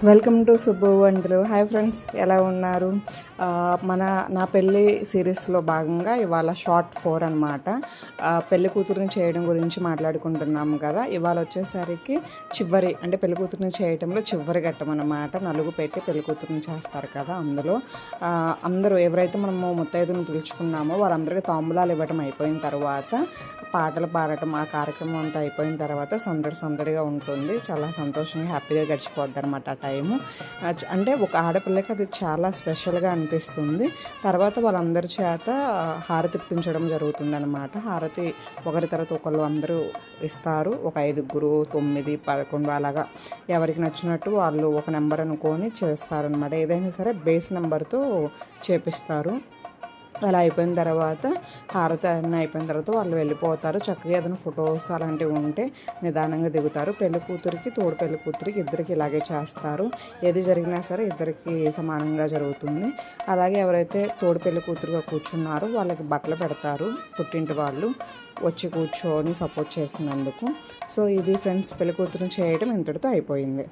Welcome to Subbu వంటలు. Hi friends, ఎలా ఉన్నారు? నా పెళ్ళి సిరీస్లో భాగంగా ఇవాళ షార్ట్ 4 అనమాట. పెళ్లి కూతురుని చేయడం గురించి మాట్లాడుకుంటున్నాము కదా. ఇవాళ వచ్చేసరికి అంటే పెళ్లి కూతురుని చేయడంలో చివరి ఘట్టం అనమాట. నలుగు పెట్టి పెళ్లి కూతురుని చేస్తారు కదా. అందులో అందరూ ఎవరైతే మనము ముత్తైదుని పిలుచుకున్నామో వాళ్ళందరికీ తాంబూలాలు ఇవ్వడం అయిపోయిన తర్వాత పాటలు పాడటం, ఆ కార్యక్రమం అంతా అయిపోయిన తర్వాత సందడిగా ఉంటుంది. చాలా సంతోషంగా హ్యాపీగా గడిచిపోద్ది అనమాట ఆ టైము. అంటే ఒక ఆడపిల్లకి అది చాలా స్పెషల్గా అనిపిస్తుంది. తర్వాత వాళ్ళందరి చేత హారతి ఇప్పించడం జరుగుతుంది అనమాట. హారతి ఒకరి తర్వాత ఒకళ్ళు అందరూ ఇస్తారు. ఒక 5, 9, 11 అలాగా ఎవరికి నచ్చినట్టు వాళ్ళు ఒక నెంబర్ అనుకొని చేస్తారనమాట. ఏదైనా సరే బేస్ నెంబర్తో చేపిస్తారు. అలా అయిపోయిన తర్వాత హారతి అన్నీ అయిపోయిన తర్వాత వాళ్ళు వెళ్ళిపోతారు. చక్కగా ఏదైనా ఫొటోస్ అలాంటివి ఉంటే నిదానంగా దిగుతారు. పెళ్లి కూతురికి తోడు పెళ్లి కూతురికి ఇద్దరికి ఇలాగే చేస్తారు. ఏది జరిగినా సరే ఇద్దరికి సమానంగా జరుగుతుంది. అలాగే ఎవరైతే తోడు పెళ్లి కూతురుగా కూర్చున్నారో వాళ్ళకి బట్టలు పెడతారు పుట్టింటి వాళ్ళు వచ్చి కూర్చొని సపోర్ట్ చేసినందుకు. సో ఇది ఫ్రెండ్స్, పెళ్లి కూతురుని చేయడం ఇంతటితో అయిపోయింది.